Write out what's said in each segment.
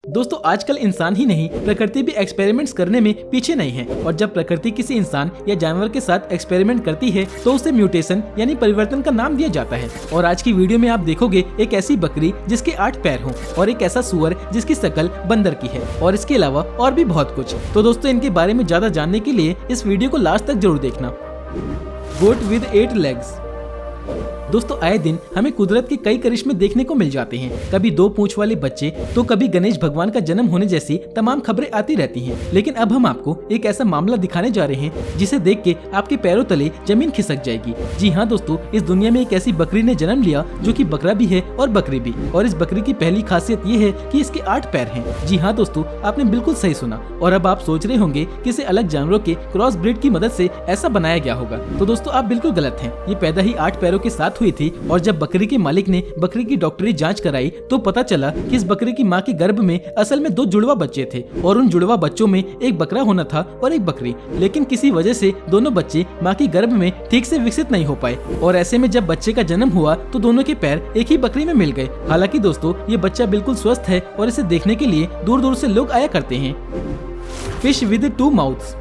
दोस्तों आजकल इंसान ही नहीं प्रकृति भी एक्सपेरिमेंट्स करने में पीछे नहीं है और जब प्रकृति किसी इंसान या जानवर के साथ एक्सपेरिमेंट करती है तो उसे म्यूटेशन यानी परिवर्तन का नाम दिया जाता है। और आज की वीडियो में आप देखोगे एक ऐसी बकरी जिसके 8 पैर हों और एक ऐसा सुअर जिसकी शक्ल बंदर की है और इसके अलावा और भी बहुत कुछ। तो दोस्तों इनके बारे में ज्यादा जानने के लिए इस वीडियो को लास्ट तक जरूर देखना। गोट विद 8 लेग्स। दोस्तों आए दिन हमें कुदरत के कई करिश्मे देखने को मिल जाते हैं, कभी 2 पूंछ वाले बच्चे तो कभी गणेश भगवान का जन्म होने जैसी तमाम खबरें आती रहती हैं। लेकिन अब हम आपको एक ऐसा मामला दिखाने जा रहे हैं जिसे देख के आपके पैरों तले जमीन खिसक जाएगी। जी हाँ दोस्तों, इस दुनिया में एक ऐसी बकरी ने जन्म लिया जो कि बकरा भी है और बकरी भी। और इस बकरी की पहली खासियत ये है कि इसके 8 पैर हैं। जी हाँ दोस्तों, आपने बिल्कुल सही सुना। और अब आप सोच रहे होंगे कि इसे अलग जानवरों के क्रॉस ब्रीड की मदद से ऐसा बनाया गया होगा। तो दोस्तों आप बिल्कुल गलत हैं। ये पैदा ही 8 पैरों के साथ हुई थी और जब बकरी के मालिक ने बकरी की डॉक्टरी जांच कराई तो पता चला कि इस बकरी की मां के गर्भ में असल में 2 जुड़वा बच्चे थे और उन जुड़वा बच्चों में एक बकरा होना था और एक बकरी। लेकिन किसी वजह से दोनों बच्चे मां के गर्भ में ठीक से विकसित नहीं हो पाए और ऐसे में जब बच्चे का जन्म हुआ तो दोनों के पैर एक ही बकरी में मिल गए। हालांकि दोस्तों ये बच्चा बिल्कुल स्वस्थ है और इसे देखने के लिए दूर दूर से लोग आया करते हैं। Fish with 2 mouths.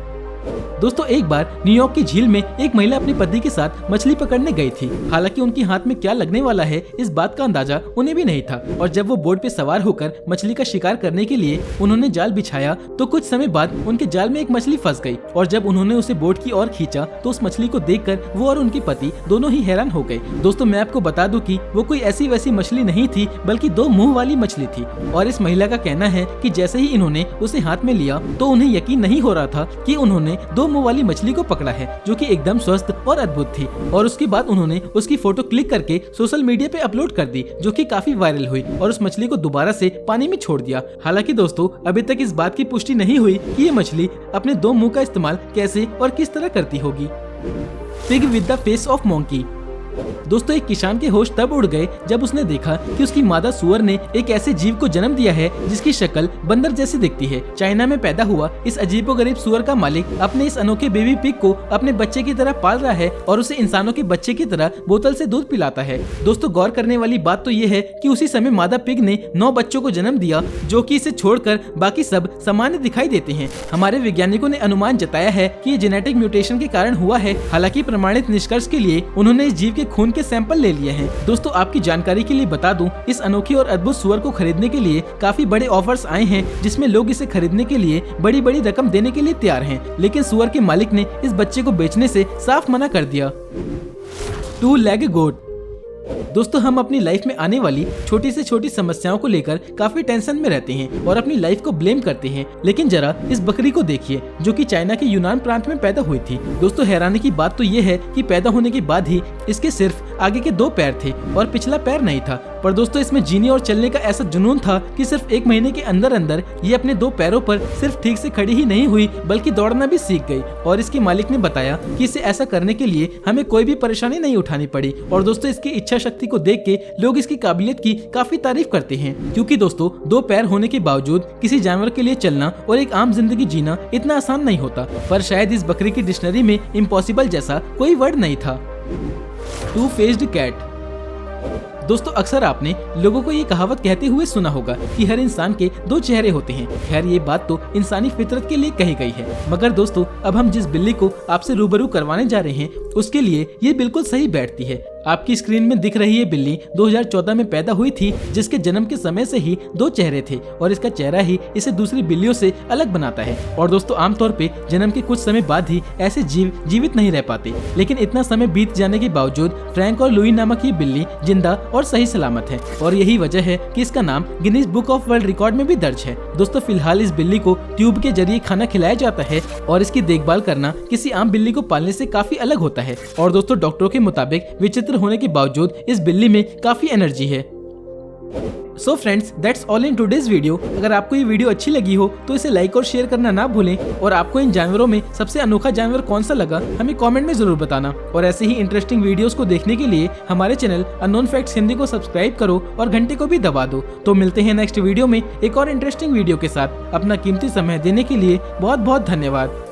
दोस्तों एक बार न्यूयॉर्क की झील में एक महिला अपने पति के साथ मछली पकड़ने गई थी। हालांकि उनके हाथ में क्या लगने वाला है इस बात का अंदाजा उन्हें भी नहीं था। और जब वो बोट पे सवार होकर मछली का शिकार करने के लिए उन्होंने जाल बिछाया तो कुछ समय बाद उनके जाल में एक मछली फंस गई। और जब उन्होंने उसे बोट की ओर खींचा तो उस मछली को देखकर वो और उनके पति दोनों ही हैरान हो गए। दोस्तों मैं आपको बता दूं कि वो कोई ऐसी वैसी मछली नहीं थी बल्कि 2 मुंह वाली मछली थी। और इस महिला का कहना है कि जैसे ही इन्होंने उसे हाथ में लिया तो उन्हें यकीन नहीं हो रहा था कि उन्होंने 2 मुंह वाली मछली को पकड़ा है जो कि एकदम स्वस्थ और अद्भुत थी। और उसके बाद उन्होंने उसकी फोटो क्लिक करके सोशल मीडिया पे अपलोड कर दी जो कि काफी वायरल हुई और उस मछली को दोबारा से पानी में छोड़ दिया। हालांकि दोस्तों अभी तक इस बात की पुष्टि नहीं हुई कि ये मछली अपने 2 मुंह का इस्तेमाल कैसे और किस तरह करती होगी। Pig with the face of monkey. दोस्तों एक किसान के होश तब उड़ गए जब उसने देखा कि उसकी मादा सुअर ने एक ऐसे जीव को जन्म दिया है जिसकी शक्ल बंदर जैसी दिखती है। चाइना में पैदा हुआ इस अजीबोगरीब सुअर का मालिक अपने इस अनोखे बेबी पिग को अपने बच्चे की तरह पाल रहा है और उसे इंसानों के बच्चे की तरह बोतल से दूध पिलाता है। दोस्तों गौर करने वाली बात तो ये है कि उसी समय मादा पिग ने 9 बच्चों को जन्म दिया जो कि इसे छोड़कर बाकी सब सामान्य दिखाई देते हैं। हमारे वैज्ञानिकों ने अनुमान जताया है कि ये जेनेटिक म्यूटेशन के कारण हुआ है। हालांकि प्रमाणित निष्कर्ष के लिए उन्होंने इस जीव के खून के सैंपल ले लिए हैं। दोस्तों आपकी जानकारी के लिए बता दूं, इस अनोखी और अद्भुत सुअर को खरीदने के लिए काफी बड़े ऑफर्स आए हैं जिसमें लोग इसे खरीदने के लिए बड़ी बड़ी रकम देने के लिए तैयार हैं। लेकिन सुअर के मालिक ने इस बच्चे को बेचने से साफ मना कर दिया। 2 लेग गोट। दोस्तों हम अपनी लाइफ में आने वाली छोटी से छोटी समस्याओं को लेकर काफी टेंशन में रहते हैं और अपनी लाइफ को ब्लेम करते हैं। लेकिन जरा इस बकरी को देखिए जो कि चाइना के यूनान प्रांत में पैदा हुई थी। दोस्तों हैरानी की बात तो ये है कि पैदा होने के बाद ही इसके सिर्फ आगे के 2 पैर थे और पिछला पैर नहीं था। पर दोस्तों इसमें जीने और चलने का ऐसा जुनून था कि सिर्फ 1 महीने के अंदर अंदर ये अपने 2 पैरों पर सिर्फ ठीक से खड़ी ही नहीं हुई बल्कि दौड़ना भी सीख गई। और इसके मालिक ने बताया कि इसे ऐसा करने के लिए हमें कोई भी परेशानी नहीं उठानी पड़ी। और दोस्तों इसकी इच्छा शक्ति को देख के लोग इसकी काबिलियत की काफी तारीफ करते हैं, क्योंकि दोस्तों 2 पैर होने के बावजूद किसी जानवर के लिए चलना और एक आम जिंदगी जीना इतना आसान नहीं होता। पर शायद इस बकरी की डिक्शनरी में इम्पॉसिबल जैसा कोई वर्ड नहीं था। 2 फेस्ड कैट। दोस्तों अक्सर आपने लोगों को ये कहावत कहते हुए सुना होगा कि हर इंसान के 2 चेहरे होते हैं। खैर ये बात तो इंसानी फितरत के लिए कही गई है, मगर दोस्तों अब हम जिस बिल्ली को आपसे रूबरू करवाने जा रहे हैं उसके लिए ये बिल्कुल सही बैठती है। आपकी स्क्रीन में दिख रही ये बिल्ली 2014 में पैदा हुई थी जिसके जन्म के समय से ही 2 चेहरे थे और इसका चेहरा ही इसे दूसरी बिल्लियों से अलग बनाता है। और दोस्तों आमतौर पे जन्म के कुछ समय बाद ही ऐसे जीव जीवित नहीं रह पाते, लेकिन इतना समय बीत जाने के बावजूद फ्रैंक और लुई नामक ये बिल्ली जिंदा और सही सलामत है। और यही वजह है कि इसका नाम Guinness book of world record में भी दर्ज है। दोस्तों फिलहाल इस बिल्ली को ट्यूब के जरिए खाना खिलाया जाता है और इसकी देखभाल करना किसी आम बिल्ली को पालने से काफी अलग होता है। और दोस्तों डॉक्टरों के मुताबिक विचित्र होने के बावजूद इस बिल्ली में काफी एनर्जी है। So friends that's all in today's video. अगर आपको ये वीडियो अच्छी लगी हो तो इसे लाइक और शेयर करना ना भूलें। और आपको इन जानवरों में सबसे अनोखा जानवर कौन सा लगा हमें कमेंट में जरूर बताना। और ऐसे ही इंटरेस्टिंग वीडियोस को देखने के लिए हमारे चैनल अननोन फैक्ट्स हिंदी को सब्सक्राइब करो और घंटे को भी दबा दो। तो मिलते हैं नेक्स्ट वीडियो में एक और इंटरेस्टिंग वीडियो के साथ। अपना कीमती समय देने के लिए बहुत बहुत धन्यवाद।